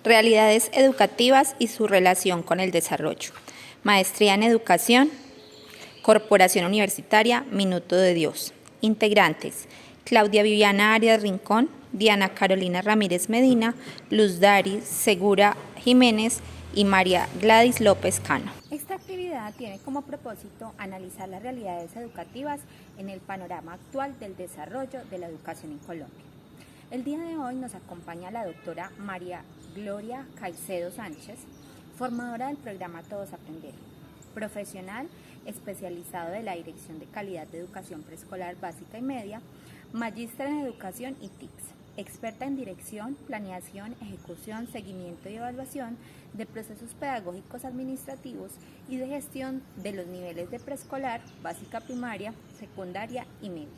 Realidades educativas y su relación con el desarrollo. Maestría en Educación, Corporación Universitaria, Minuto de Dios. Integrantes: Claudia Viviana Arias Rincón, Diana Carolina Ramírez Medina, Luz Dari Segura Jiménez y María Gladys López Cano. Esta actividad tiene como propósito analizar las realidades educativas en el panorama actual del desarrollo de la educación en Colombia. El día de hoy nos acompaña la doctora María Gloria Caicedo Sánchez, formadora del programa Todos Aprender, profesional especializado de la Dirección de Calidad de Educación Preescolar Básica y Media, magíster en Educación y TICS, experta en Dirección, Planeación, Ejecución, Seguimiento y Evaluación de procesos pedagógicos administrativos y de gestión de los niveles de preescolar, básica primaria, secundaria y media,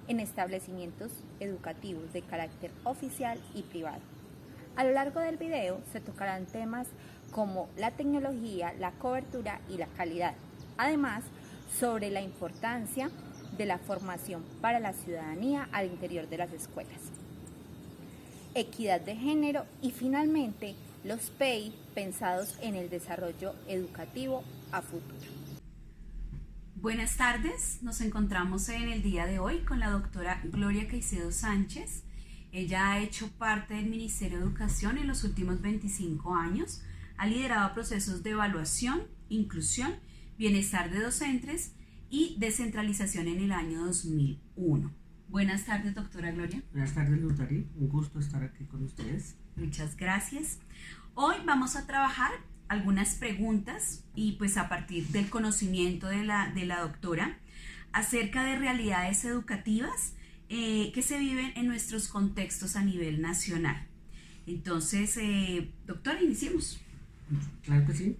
en establecimientos educativos de carácter oficial y privado. A lo largo del video se tocarán temas como la tecnología, la cobertura y la calidad. Además, sobre la importancia de la formación para la ciudadanía al interior de las escuelas, equidad de género y finalmente los PEI pensados en el desarrollo educativo a futuro. Buenas tardes, nos encontramos en el día de hoy con la doctora Gloria Caicedo Sánchez. Ella ha hecho parte del Ministerio de Educación en los últimos 25 años, ha liderado procesos de evaluación, inclusión, bienestar de docentes y descentralización en el año 2001. Buenas tardes, doctora Gloria. Buenas tardes, Luz Dari. Un gusto estar aquí con ustedes. Muchas gracias. Hoy vamos a trabajar algunas preguntas y pues a partir del conocimiento de la doctora acerca de realidades educativas que se viven en nuestros contextos a nivel nacional. Entonces, doctora, iniciemos. Claro que sí.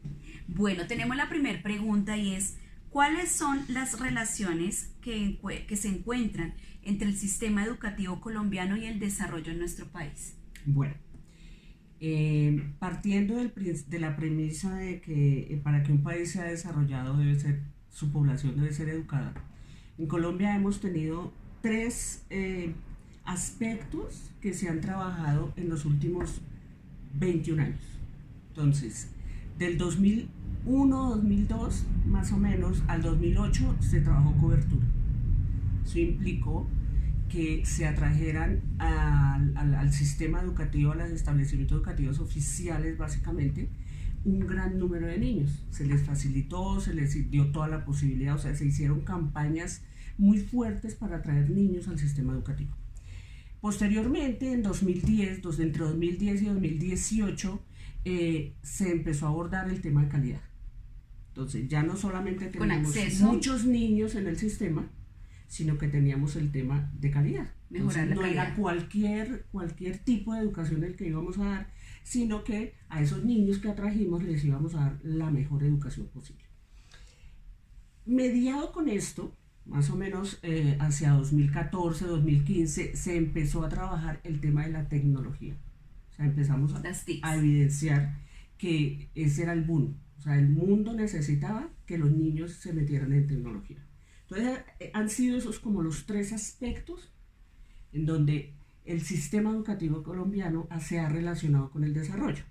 Bueno, tenemos la primera pregunta y es: ¿cuáles son las relaciones que se encuentran entre el sistema educativo colombiano y el desarrollo en nuestro país? Bueno, partiendo de la premisa de que para que un país sea desarrollado su población debe ser educada, en Colombia hemos tenido tres aspectos que se han trabajado en los últimos 21 años. Entonces, del 2001, 2002, más o menos, al 2008 se trabajó cobertura. Eso implicó que se atrajeran al sistema educativo, a los establecimientos educativos oficiales, básicamente, un gran número de niños. Se les facilitó, se les dio toda la posibilidad, o sea, se hicieron campañas muy fuertes para atraer niños al sistema educativo. Posteriormente, en 2010, entre 2010 y 2018, se empezó a abordar el tema de calidad. Entonces, ya no solamente teníamos muchos niños en el sistema, sino que teníamos el tema de calidad. Mejorar la calidad. Era cualquier tipo de educación el que íbamos a dar, sino que a esos niños que atrajimos les íbamos a dar la mejor educación posible. Mediado con esto, más o menos hacia 2014, 2015, se empezó a trabajar el tema de la tecnología. O sea, empezamos a evidenciar que ese era el boom. O sea, el mundo necesitaba que los niños se metieran en tecnología. Entonces, han sido esos como los tres aspectos en donde el sistema educativo colombiano se ha relacionado con el desarrollo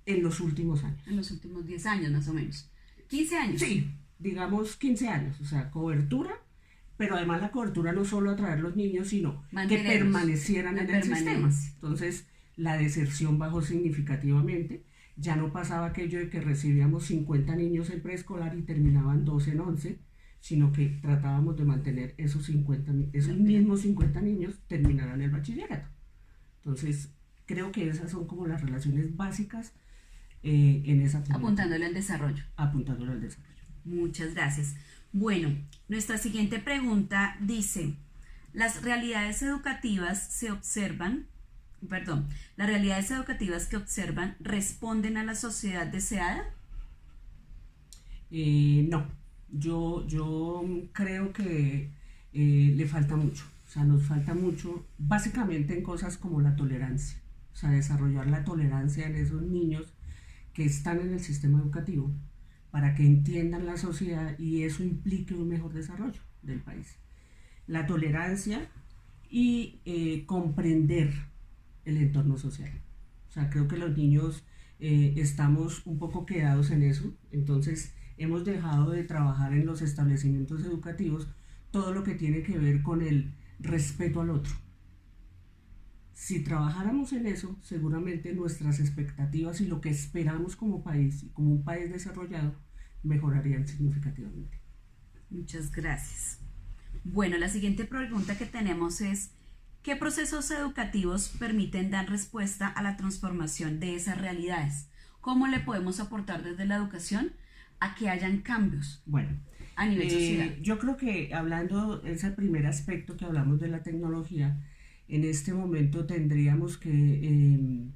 en los últimos años. En los últimos 10 años más o menos. 15 años. Sí, digamos 15 años, o sea, cobertura, pero además la cobertura no solo atraer los niños, sino que permanecieran en el sistema. Entonces, la deserción bajó significativamente. Ya no pasaba aquello de que recibíamos 50 niños en preescolar y terminaban 12 en 11, sino que tratábamos de mantener esos mismos 50 niños terminaran el bachillerato. Entonces, creo que esas son como las relaciones básicas en esa temática. Apuntándole al desarrollo. Apuntándole al desarrollo. Muchas gracias. Bueno, nuestra siguiente pregunta dice: ¿las realidades educativas que observan responden a la sociedad deseada? No, yo creo que le falta mucho. O sea, nos falta mucho, básicamente en cosas como la tolerancia. O sea, desarrollar la tolerancia en esos niños que están en el sistema educativo, para que entiendan la sociedad y eso implique un mejor desarrollo del país. La tolerancia y comprender el entorno social. O sea, creo que los niños estamos un poco quedados en eso, entonces hemos dejado de trabajar en los establecimientos educativos todo lo que tiene que ver con el respeto al otro. Si trabajáramos en eso, seguramente nuestras expectativas y lo que esperamos como país, y como un país desarrollado, mejorarían significativamente. Muchas gracias. Bueno, la siguiente pregunta que tenemos es, ¿qué procesos educativos permiten dar respuesta a la transformación de esas realidades? ¿Cómo le podemos aportar desde la educación a que hayan cambios Bueno, a nivel social? yo creo que hablando de ese primer aspecto que hablamos de la tecnología, en este momento tendríamos que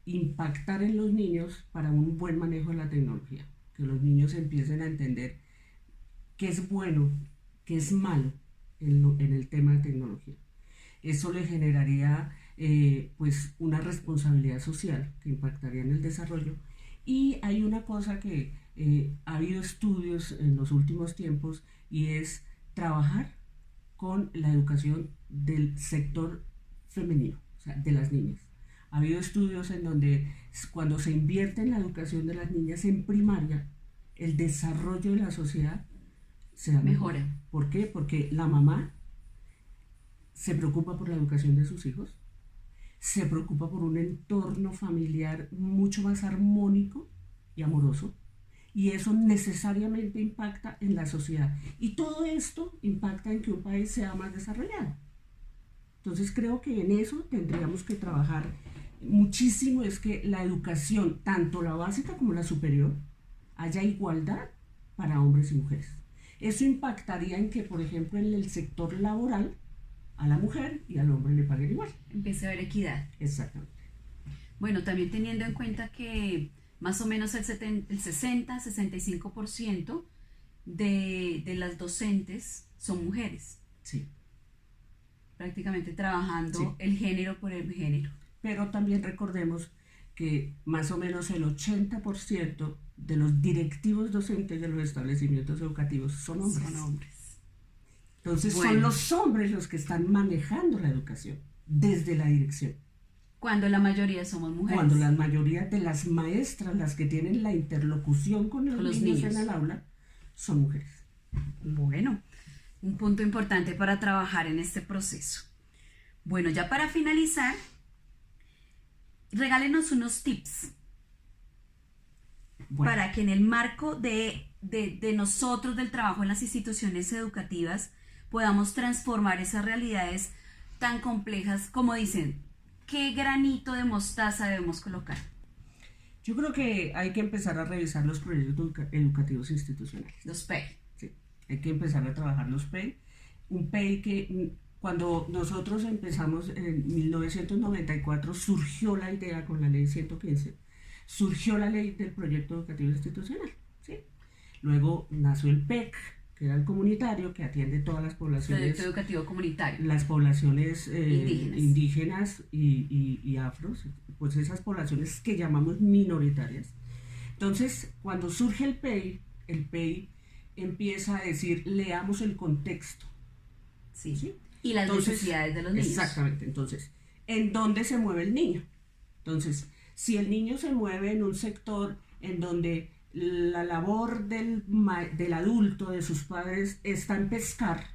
impactar en los niños para un buen manejo de la tecnología, que los niños empiecen a entender qué es bueno, qué es malo en el tema de tecnología. Eso le generaría pues una responsabilidad social que impactaría en el desarrollo. Y hay una cosa que ha habido estudios en los últimos tiempos y es trabajar con la educación del sector femenino, o sea, de las niñas. Ha habido estudios en donde cuando se invierte en la educación de las niñas en primaria, el desarrollo de la sociedad se da mejor. Mejora. ¿Por qué? Porque la mamá se preocupa por la educación de sus hijos, se preocupa por un entorno familiar mucho más armónico y amoroso, y eso necesariamente impacta en la sociedad. Y todo esto impacta en que un país sea más desarrollado. Entonces creo que en eso tendríamos que trabajar muchísimo, es que la educación, tanto la básica como la superior, haya igualdad para hombres y mujeres. Eso impactaría en que, por ejemplo, en el sector laboral, a la mujer y al hombre le paguen igual. Empiece a haber equidad. Exactamente. Bueno, también teniendo en cuenta que más o menos el 60-65% de las docentes son mujeres, Sí. prácticamente trabajando Sí. el género por el género. Pero también recordemos que más o menos el 80% de los directivos docentes de los establecimientos educativos son hombres. Son hombres. Entonces Bueno. son los hombres los que están manejando la educación desde la dirección. Cuando la mayoría somos mujeres. Cuando la mayoría de las maestras, las que tienen la interlocución con los niños en el aula, son mujeres. Bueno, un punto importante para trabajar en este proceso. Bueno, ya para finalizar, regálenos unos tips Bueno, para que en el marco de nosotros, del trabajo en las instituciones educativas, podamos transformar esas realidades tan complejas como dicen, ¿qué granito de mostaza debemos colocar? yo creo que hay que empezar a revisar los proyectos educativos institucionales. Los PEI. Sí, hay que empezar a trabajar los PEI. Un PEI que cuando nosotros empezamos en 1994 surgió la idea con la ley 115, surgió la ley del proyecto educativo institucional. ¿Sí? Luego nació el PEC, que era el comunitario, que atiende todas las poblaciones. Proyecto educativo comunitario. Las poblaciones Indígenas. y afros, pues esas poblaciones que llamamos minoritarias. Entonces, cuando surge el PEI empieza a decir, leamos el contexto. Sí. ¿Sí? Y las Entonces, necesidades de los niños. Exactamente, entonces, ¿en dónde se mueve el niño? Entonces, si el niño se mueve en un sector en donde la labor del adulto, de sus padres, está en pescar,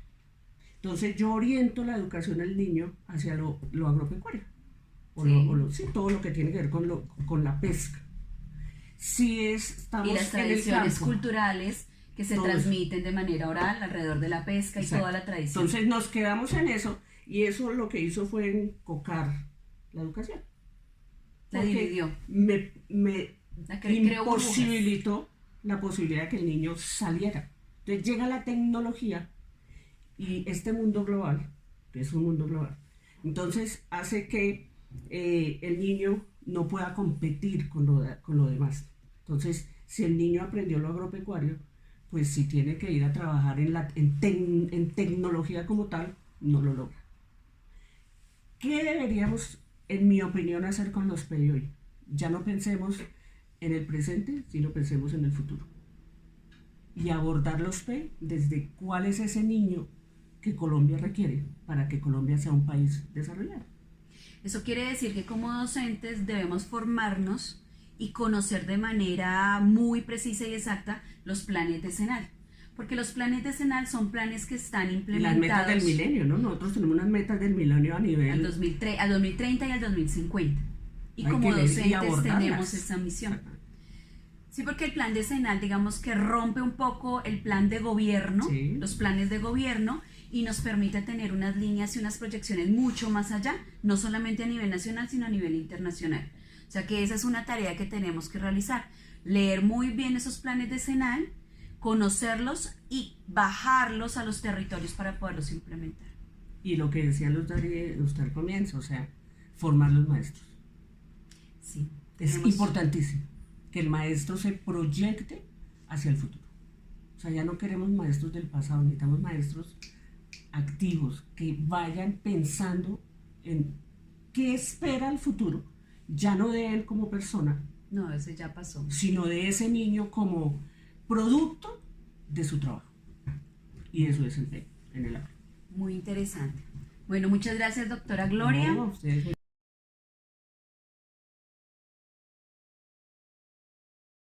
entonces yo oriento la educación del niño hacia lo agropecuario, sí, todo lo que tiene que ver con la pesca. Si estamos Y las en el tradiciones campo, culturales que se todo eso. transmiten de manera oral alrededor de la pesca y Exacto. toda la tradición. Entonces nos quedamos en eso y eso lo que hizo fue encocar la educación. La Porque dividió. Me Creó imposibilitó la posibilidad de que el niño saliera. Entonces llega la tecnología y este mundo global, que es un mundo global, entonces hace que el niño no pueda competir con lo demás. Entonces, si el niño aprendió lo agropecuario, pues si tiene que ir a trabajar en tecnología como tal, no lo logra. ¿Qué deberíamos, en mi opinión, hacer con los PEI hoy? Ya no pensemos en el presente, sino pensemos en el futuro. Y abordar los PEI desde cuál es ese niño que Colombia requiere para que Colombia sea un país desarrollado. Eso quiere decir que como docentes debemos formarnos y conocer de manera muy precisa y exacta los planes decenal. Porque los planes decenal son planes que están implementados. Las metas del milenio, ¿no? Nosotros tenemos unas metas del milenio a nivel... al 2030 y al 2050. Y Hay como que ver y docentes abordarlas. tenemos esa misión. Sí, porque el plan decenal, digamos que rompe un poco el plan de gobierno, Sí. los planes de gobierno, y nos permite tener unas líneas y unas proyecciones mucho más allá, no solamente a nivel nacional, sino a nivel internacional. O sea que esa es una tarea que tenemos que realizar, leer muy bien esos planes decenal, conocerlos y bajarlos a los territorios para poderlos implementar. Y lo que decía usted al comienzo, o sea, formar los maestros. Sí, Es tenemos- importantísimo que el maestro se proyecte hacia el futuro. O sea, ya no queremos maestros del pasado, necesitamos maestros activos que vayan pensando en qué espera el futuro, ya no de él como persona, No, ese ya pasó. sino de ese niño como producto de su trabajo y de su desempeño en el aula. Muy interesante. Bueno, muchas gracias, doctora Gloria. No, ustedes